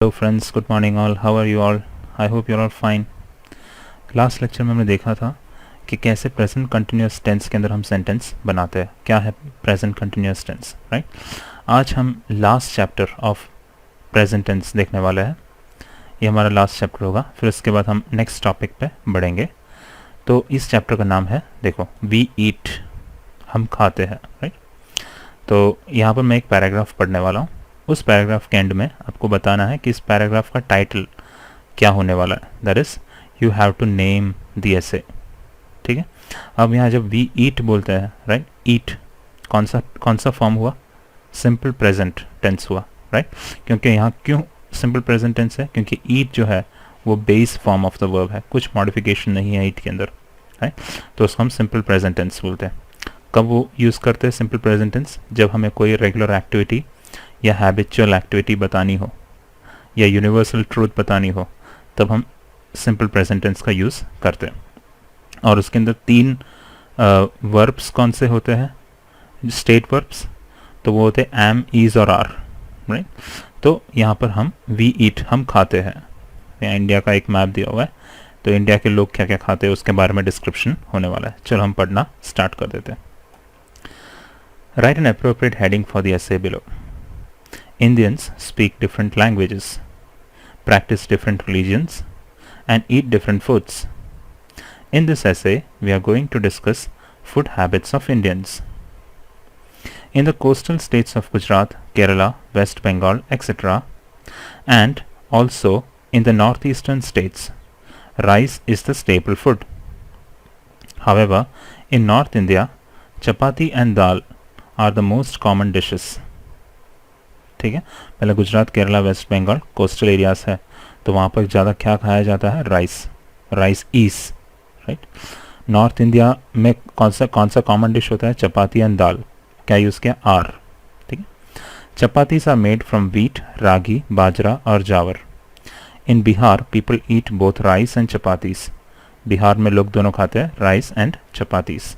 Hello friends, good morning all. How are you all? I hope you are all fine. Last lecture में हमने देखा था कि कैसे प्रेजेंट कंटिन्यूस टेंस के अंदर हम सेंटेंस बनाते हैं. क्या है प्रेजेंट कंटिन्यूस टेंस, राइट? आज हम last chapter of present tense देखने वाले हैं. ये हमारा लास्ट चैप्टर होगा. फिर उसके बाद हम नेक्स्ट टॉपिक पे बढ़ेंगे. तो इस चैप्टर का नाम है, देखो, वी ईट, हम खाते हैं, राइट? तो यहाँ पर मैं एक पैराग्राफ पढ़ने वाला हूँ. उस पैराग्राफ के एंड में आपको बताना है कि इस पैराग्राफ का टाइटल क्या होने वाला है. That is you have to name the essay. ठीक है. अब यहाँ जब वी ईट बोलते हैं, राइट, ईट कौन सा फॉर्म हुआ? सिंपल प्रेजेंट टेंस हुआ, राइट? क्योंकि यहाँ क्यों सिंपल प्रेजेंट टेंस है? क्योंकि ईट जो है वो base form of the verb है, कुछ मॉडिफिकेशन नहीं है ईट के अंदर, राइट? तो उसको हम सिंपल प्रेजेंट टेंस बोलते हैं. कब वो यूज़ करते हैं सिंपल प्रेजेंट टेंस? जब हमें कोई रेगुलर एक्टिविटी या हैबिचुअल एक्टिविटी बतानी हो या यूनिवर्सल ट्रूथ बतानी हो, तब हम सिंपल प्रेजेंट टेंस का यूज़ करते हैं. और उसके अंदर तीन वर्ब्स कौन से होते हैं? State verbs. तो वो होते हैं एम, इज और आर, राइट? तो यहाँ पर हम वी ईट, हम खाते हैं. यहाँ इंडिया का एक मैप दिया हुआ है, तो इंडिया के लोग क्या क्या खाते हैं उसके बारे में डिस्क्रिप्शन होने वाला है. चलो हम पढ़ना स्टार्ट कर देते हैं. Right an appropriate heading for the essay below. Indians speak different languages, practice different religions, and eat different foods. In this essay, we are going to discuss food habits of Indians. In the coastal states of Gujarat, Kerala, West Bengal, etc., and also in the northeastern states, rice is the staple food. However, in North India, chapati and dal are the most common dishes. ठीक है. पहले Gujarat, Kerala, West Bengal coastal areas है, तो वहाँ पर ज़्यादा क्या खाया जाता है? Rice. Rice is, right. North India में कौन सा कॉमन डिश होता है? चपाती एंड दाल. क्या यूज़ किया? आर. ठीक है. Chapatis are made from wheat, ragi, bajra और jowar. In Bihar people eat both rice and chapatis. Bihar में लोग दोनों खाते हैं, rice and chapatis.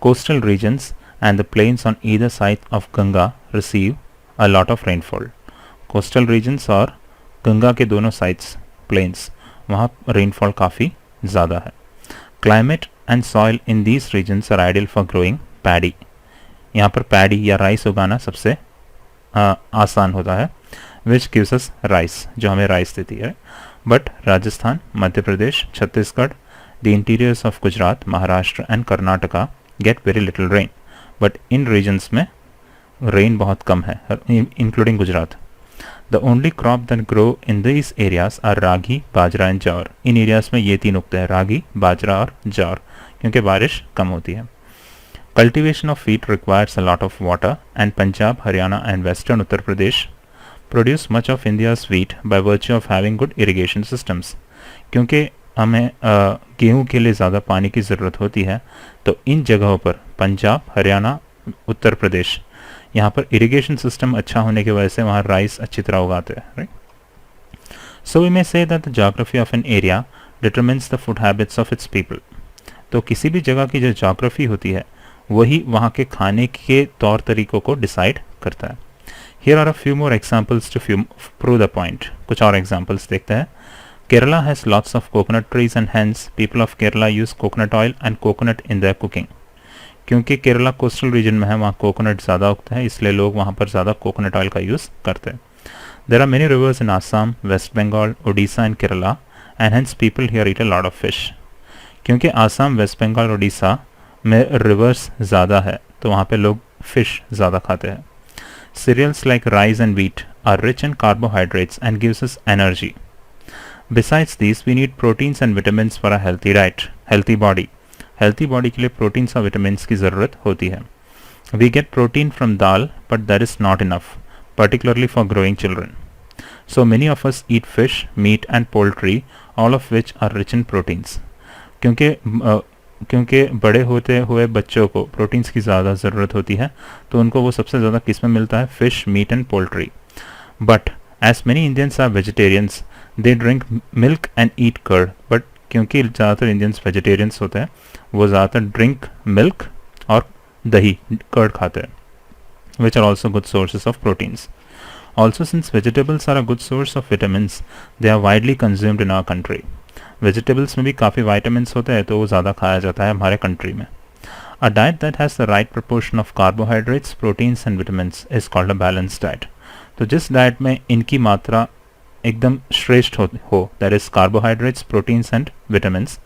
Coastal regions and the plains on either side of Ganga receive a lot of rainfall. Coastal regions और गंगा के दोनों sides plains, वहाँ rainfall काफ़ी ज़्यादा है. Climate and soil in these regions are ideal for growing paddy. यहाँ पर paddy या rice उगाना सबसे आसान होता है, which gives us rice, जो हमें rice देती है. But Rajasthan, Madhya Pradesh, Chhattisgarh, the interiors of Gujarat, Maharashtra and Karnataka get very little rain. But in regions में रेन बहुत कम है, including Gujarat. The only crop that grow in this areas are ragi, bajra and jowar. In areas में ये तीन उगते हैं, रागी, बाजरा और जौर, क्योंकि बारिश कम होती है. Cultivation of wheat requires a lot of water and Punjab, Haryana and western Uttar Pradesh produce much of India's wheat by virtue of having good irrigation systems. क्योंकि हमें गेहूँ के लिए ज़्यादा पानी की ज़रूरत होती है, तो इन जगहों पर पंजाब, हरियाणा, उत्तर प्रदेश, यहाँ पर इरिगेशन सिस्टम अच्छा होने की वजह से वहाँ राइस अच्छी तरह उगाते हैं, right? So we may say that the geography of an area determines the food habits of its people. तो किसी भी जगह की जो ज्योग्राफी होती है वही वहाँ के खाने के तौर तरीकों को डिसाइड करता है. Here are a few more examples to prove the point. कुछ और एग्जाम्पल्स देखते हैं. Kerala has lots of coconut trees and hence people of Kerala use coconut oil and coconut in their cooking. क्योंकि Kerala coastal region में है, वहाँ coconut ज़्यादा उगता है, इसलिए लोग वहाँ पर ज़्यादा कोकोनट ऑयल का यूज़ करते हैं. There are many rivers in Assam, West Bengal, Odisha and Kerala and hence people here eat a lot of fish. क्योंकि आसाम, वेस्ट बंगाल, उड़ीसा में रिवर्स ज़्यादा है, तो वहाँ पे लोग फिश ज़्यादा खाते हैं. Cereals like rice and wheat are rich in carbohydrates and gives us energy. Besides these, we need proteins and vitamins for a healthy diet, healthy body. Healthy body के लिए proteins और vitamins की ज़रूरत होती है. We get protein from dal, but that is not enough, particularly for growing children. So many of us eat fish, meat and poultry, all of which are rich in proteins. क्योंकि बड़े होते हुए बच्चों को प्रोटीन्स की ज़्यादा ज़रूरत होती है, तो उनको वो सबसे ज़्यादा किस में मिलता है? Fish, meat and poultry. But as many Indians are vegetarians they drink milk and eat curd. But क्योंकि ज़्यादातर इंडियंस वेजिटेरियंस होते हैं, वो ज़्यादातर ड्रिंक मिल्क और दही, कर्ड खाते हैं, which are also good sources of proteins. Also since vegetables are a good source of vitamins they are widely consumed in our country. Vegetables में भी काफ़ी वाइटामिन्स होते हैं तो वो ज़्यादा खाया जाता है हमारे कंट्री में. A diet that has the right proportion of carbohydrates, proteins and vitamins is called a balanced diet. तो जिस डाइट में इनकी मात्रा एकदम श्रेष्ठ हो that is carbohydrates, proteins and vitamins,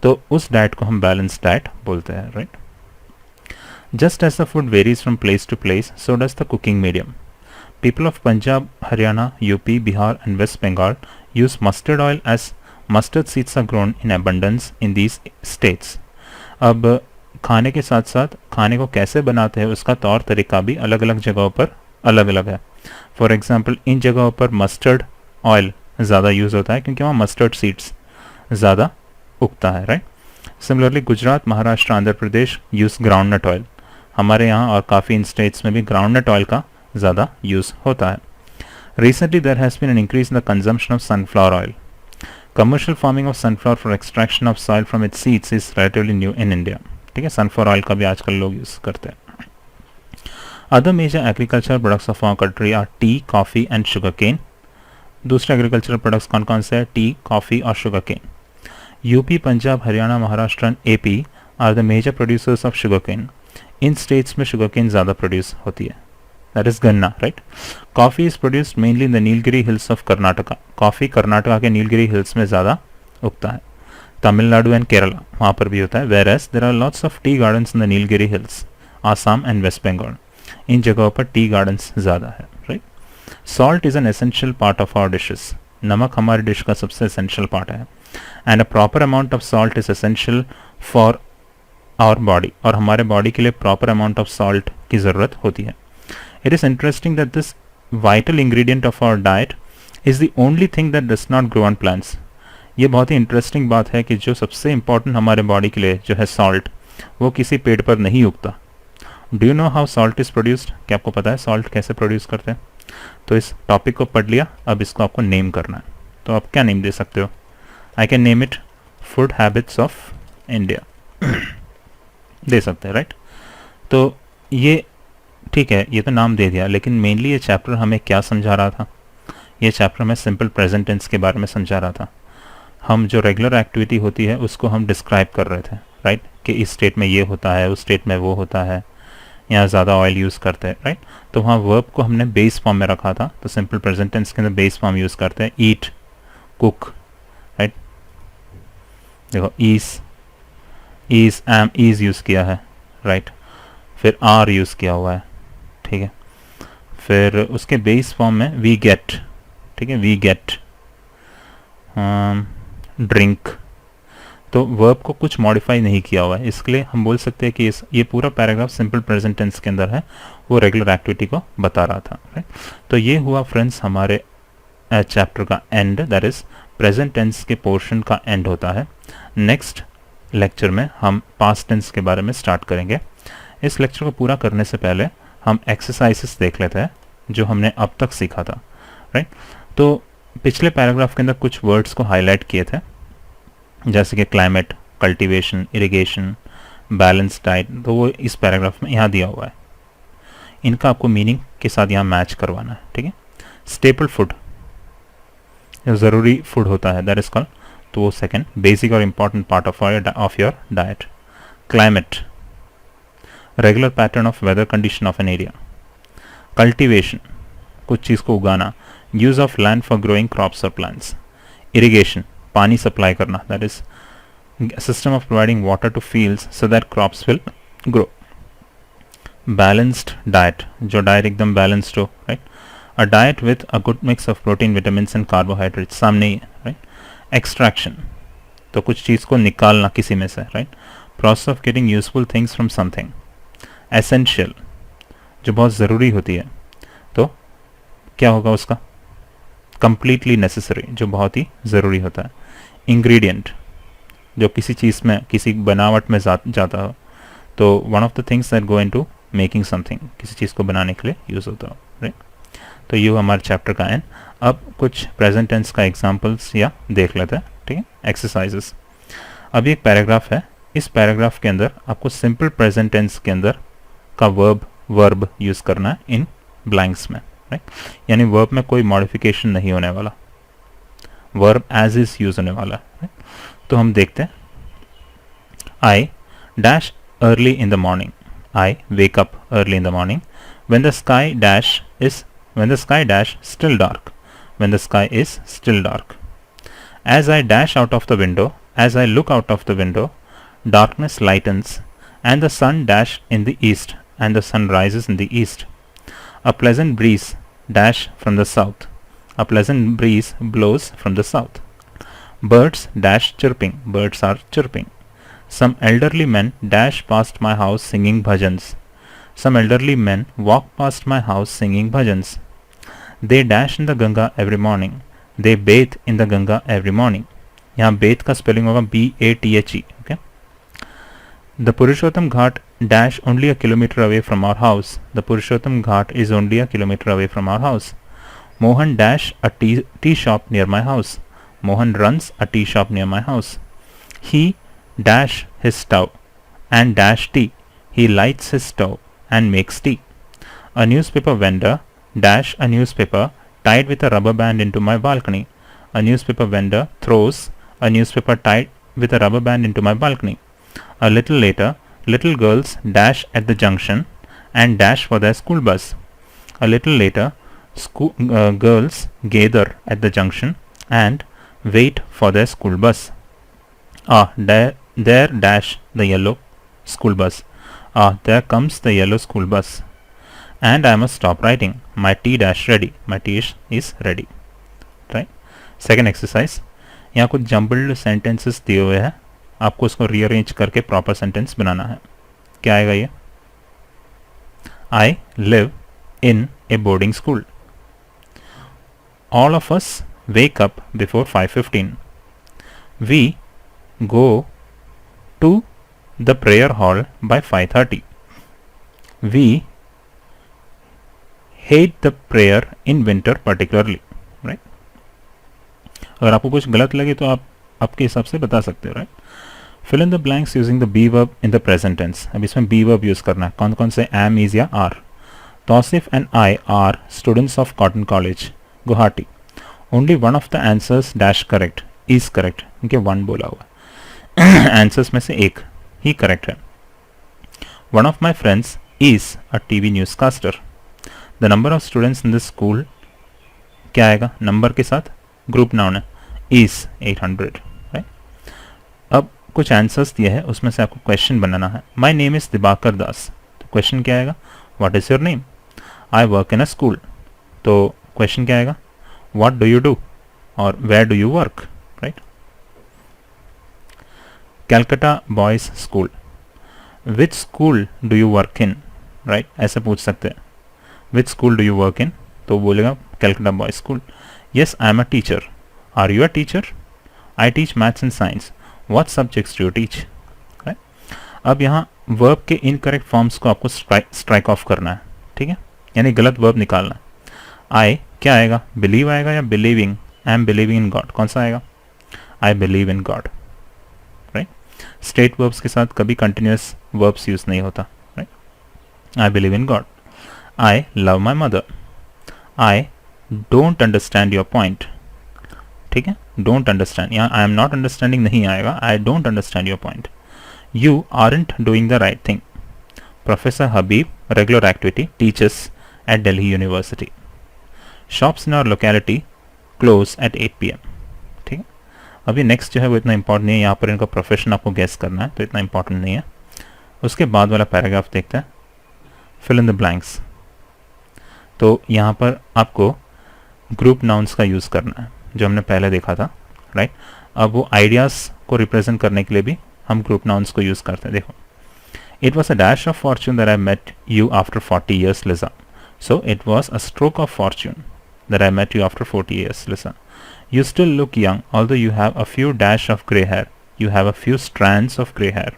तो उस डाइट को हम बैलेंस डाइट बोलते हैं, right. Just as the food varies from place to place, so does the cooking medium. People of Punjab, Haryana, UP, Bihar and West Bengal use mustard oil as mustard seeds are grown in abundance in these states. अब खाने के साथ साथ खाने को कैसे बनाते हैं उसका तौर तरीका भी अलग अलग जगहों पर अलग अलग है. फॉर एग्जांपल इन जगहों पर मस्टर्ड ऑयल ज़्यादा यूज़ होता है क्योंकि वहाँ मस्टर्ड सीड्स ज़्यादा उगता है, right. Similarly Gujarat, Maharashtra, Andhra Pradesh use groundnut oil. हमारे यहाँ और काफ़ी इन स्टेट्स में भी ग्राउंडनट ऑयल का ज़्यादा यूज़ होता है. Recently there has been an increase in the consumption of sunflower oil. Commercial farming of sunflower for extraction of soil from its seeds is relatively new in India. ठीक है, sunflower oil का भी आजकल लोग use करते हैं. Other major agriculture products of our country are tea, coffee and sugar cane. दूसरे agricultural products कौन कौन से हैं? टी, कॉफ़ी और sugar cane. UP, Punjab, Haryana, Maharashtra and AP are the major producers of sugar cane. इन स्टेट्स में शुगर केन ज़्यादा produce होती है, दैट इज गन्ना, right. Coffee is produced mainly in the Nilgiri hills of Karnataka. Coffee Karnataka के नीलगिरी हिल्स में ज़्यादा उगता है. तमिलनाडु एंड केरला वहाँ पर भी होता है. Whereas there are lots of tea gardens in the Nilgiri hills, Assam and West Bengal. इन जगहों पर टी गार्डन्स ज़्यादा है, right. Salt is an essential part of our dishes. नमक हमारी डिश का सबसे एसेंशियल पार्ट है. And a proper amount of salt is essential for our body. और हमारे बॉडी के लिए प्रॉपर अमाउंट ऑफ सॉल्ट की ज़रूरत होती है. It is interesting that this vital ingredient of our diet is the only thing that does not grow on plants. ये बहुत ही इंटरेस्टिंग बात है कि जो सबसे इंपॉर्टेंट हमारे बॉडी के लिए जो है सॉल्ट, वो किसी पेड़ पर नहीं उगता. Do you know how salt is produced? क्या आपको पता है सॉल्ट कैसे प्रोड्यूस करते हैं? तो इस टॉपिक को पढ़ लिया, अब इसको आपको नेम करना है. तो आप क्या नेम दे सकते हो? I can name it food habits of India दे सकते हैं, राइट. तो ये ठीक है, ये तो नाम दे दिया, लेकिन मेनली ये चैप्टर हमें क्या समझा रहा था? ये चैप्टर हमें सिंपल प्रेजेंट टेंस के बारे में समझा रहा था. हम जो रेगुलर एक्टिविटी होती है उसको हम डिस्क्राइब कर रहे थे, राइट, कि इस स्टेट में ये होता है, उस स्टेट में वो होता है, यहाँ ज़्यादा ऑयल यूज़ करते हैं, राइट. तो वहाँ वर्ब को हमने बेस फॉर्म में रखा था, तो सिंपल प्रेजेंट टेंस के अंदर बेस फॉर्म यूज़ करते हैं. ईट, कुक, राइट. देखो ईज एम ईज यूज़ किया है, राइट. फिर आर यूज़ किया हुआ है, ठीक है. फिर उसके बेस फॉर्म में वी गेट, ठीक है, वी गेट, ड्रिंक. तो वर्ब को कुछ मॉडिफाई नहीं किया हुआ है, इसके लिए हम बोल सकते हैं कि ये पूरा पैराग्राफ सिंपल प्रेजेंट टेंस के अंदर है, वो रेगुलर एक्टिविटी को बता रहा था, राइट. तो ये हुआ फ्रेंड्स हमारे चैप्टर का end, that is present tense के पोर्शन का एंड होता है. नेक्स्ट लेक्चर में हम पास्ट टेंस के बारे में स्टार्ट करेंगे. इस लेक्चर को पूरा करने से पहले हम एक्सरसाइजेस देख लेते हैं जो हमने अब तक सीखा था, राइट. तो पिछले पैराग्राफ के अंदर कुछ वर्ड्स को हाईलाइट किए थे, जैसे कि climate, cultivation, irrigation, balance diet. तो वो इस पैराग्राफ में यहाँ दिया हुआ है. इनका आपको मीनिंग के साथ यहाँ मैच करवाना है, ठीक है. स्टेपल फूड, जो ज़रूरी फूड होता है, दैट इज कॉल्ड, तो वो सेकेंड बेसिक और important part of your diet. Climate, regular pattern of weather condition of an area. Cultivation, कुछ चीज़ को उगाना, use of land for growing crops और प्लांट्स. इरिगेशन, पानी सप्लाई करना, that is system of providing water to fields so that crops will grow. Balanced diet, जो diet एकदम balanced हो, right. A diet with a good mix of protein, vitamins and carbohydrate, सामने ही है, right. Extraction, तो कुछ चीज़ को निकालना किसी में से, right. Process of getting useful things from something. Essential, जो बहुत ज़रूरी होती है, तो क्या होगा उसका? कंप्लीटली नेसेसरी, जो बहुत ही ज़रूरी होता है. इंग्रेडिएंट, जो किसी चीज़ में, किसी बनावट में जाता हो, तो one of the things that go into making something, किसी चीज़ को बनाने के लिए यूज़ होता हो, राइट. तो ये हमारे चैप्टर का एंड. अब कुछ प्रेजेंट टेंस का एग्जांपल्स या देख लेते हैं, ठीक है, एक्सरसाइजेस. अभी एक पैराग्राफ है, इस पैराग्राफ के अंदर आपको सिंपल प्रेजेंट टेंस के अंदर का वर्ब यूज़ करना है इन ब्लैंक्स में, राइट, यानी वर्ब में कोई मॉडिफिकेशन नहीं होने वाला, वर्ब एज इज यूज होने वाला है। तो हम देखते हैं, I dash early in the morning, I wake up early in the morning when the sky dash is when the sky dash still dark, when the sky is still dark. As I dash out of the window, as I look out of the window, darkness lightens and the sun dash in the east, and the sun rises in the east. A pleasant breeze dash from the south, a pleasant breeze blows from the south. Birds dash chirping, birds are chirping. Some elderly men dash past my house singing bhajans. Some elderly men walk past my house singing bhajans. They dash in the Ganga every morning. They bathe in the Ganga every morning. यहाँ bathe का spelling होगा B-A-T-H-E. Okay. The Purushottam Ghat dash only a kilometer away from our house. The Purushottam Ghat is only a kilometer away from our house. Mohan dash a tea shop near my house. Mohan runs a tea shop near my house. He dash his stove and dash tea. He lights his stove and makes tea. A newspaper vendor dash a newspaper tied with a rubber band into my balcony. A newspaper vendor throws a newspaper tied with a rubber band into my balcony. A little later, little girls dash at the junction and dash for their school bus. A little later, girls gather at the junction and wait for their school bus. There dash the yellow school bus. There comes the yellow school bus. And I must stop writing. My tea dash ready. My tea is ready. Right? Second exercise. यहाँ कुछ jumbled sentences दिए हुए हैं, आपको उसको rearrange करके proper sentence बनाना है. क्या आएगा ये? I live in a boarding school. All of us wake up before 5:15. We go to the prayer hall by 5:30. We hate the prayer in winter particularly. Right? अगर आपको कुछ गलत लगे तो आप आपके हिसाब से बता सकते हो. Right? Fill in the blanks using the be verb in the present tense. अब इसमें be verb यूज करना है. कौन कौन से? am, is या are. Tausif and I are students of Cotton College, Guwahati. Only one of the answers dash correct is correct. इनके one बोला हुआ. Answers में से एक ही करेक्ट है. One of my friends is a TV newscaster. The number of students in this school क्या आएगा? Number के साथ ग्रुप नाउन है, is 800. right? अब कुछ आंसर्स दिए हैं, उसमें से आपको क्वेश्चन बनाना है. My name is दिबाकर दास. तो क्वेश्चन क्या आएगा? What is your name? I work in a school. तो क्वेश्चन क्या आएगा? What do you do? और where do you work? right? Calcutta Boys School. Which school do you work in? Right? ऐसे पूछ सकते हैं. Which school do you work in? तो बोलेगा Calcutta Boys School. Yes, I am a teacher. Are you a teacher? I teach maths and science. What subjects do you teach? Right? अब यहाँ verb के incorrect forms को आपको strike off करना है. ठीक है? यानी गलत verb निकालना है. I क्या आएगा? Believe आएगा या believing? I am believing in God. कौन सा आएगा? I believe in God. State verbs के साथ कभी कंटिन्यूस वर्ब्स यूज नहीं होता. Right? I believe in God. I love my mother. I don't understand your point. ठीक है? डोंट अंडरस्टैंड, यहाँ आई एम नॉट अंडरस्टैंडिंग नहीं आएगा. I don't understand your point. You aren't doing the right thing. Professor Habib regular activity teachers at Delhi university. Shops in our locality close at 8 PM. अभी next जो है वो इतना important नहीं है. यहाँ पर इनका प्रोफेशन आपको गेस करना है, तो इतना इंपॉर्टेंट नहीं है. उसके बाद वाला पैराग्राफ देखते हैं. Fill in the blanks. तो यहाँ पर आपको ग्रुप नाउन्स का यूज़ करना है, जो हमने पहले देखा था. राइट? अब वो आइडियाज़ को रिप्रेजेंट करने के लिए भी हम ग्रुप नाउन्स को यूज़ करते हैं. देखो, it was a dash of fortune that I met you after 40 years, Lisa. So it was a stroke of fortune that I met you after 40 years, Lisa. You still look young, although you have a few dash of grey hair. You have a few strands of grey hair.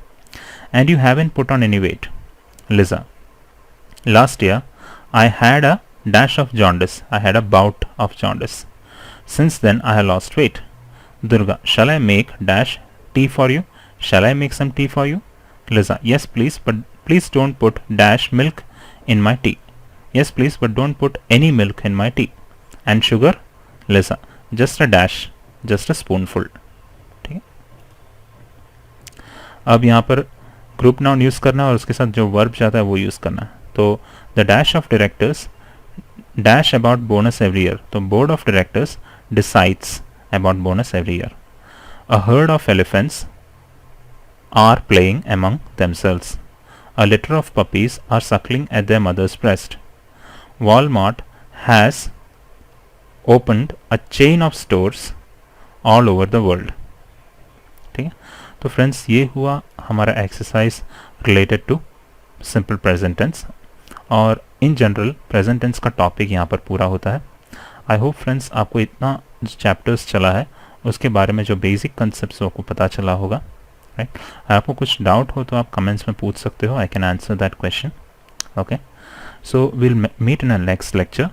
And you haven't put on any weight. Liza. Last year, I had a dash of jaundice. I had a bout of jaundice. Since then, I have lost weight. Durga. Shall I make dash tea for you? Shall I make some tea for you? Liza. Yes, please, but please don't put dash milk in my tea. yes please, but don't put any milk in my tea. And sugar? Lisa, just a dash, just a spoonful. ठीक है, अब यहाँ पर group noun use करना है और उसके साथ जो वर्ब जाता है वो यूज करना है. तो the dash of directors dash about bonus every year. तो board of directors decides about bonus every year. A herd of elephants are playing among themselves. A litter of puppies are suckling at their mother's breast. Walmart has opened a chain of stores all over the world. ठीक है, तो friends ये हुआ हमारा exercise related to simple present tense, और in general present tense का topic यहाँ पर पूरा होता है. आई होप फ्रेंड्स आपको इतना जो चैप्टर्स चला है उसके बारे में जो बेसिक कंसेप्ट आपको पता चला होगा. राइट, आपको कुछ डाउट हो तो आप कमेंट्स में पूछ सकते हो. I can answer that question. Okay, so will meet in a next lecture.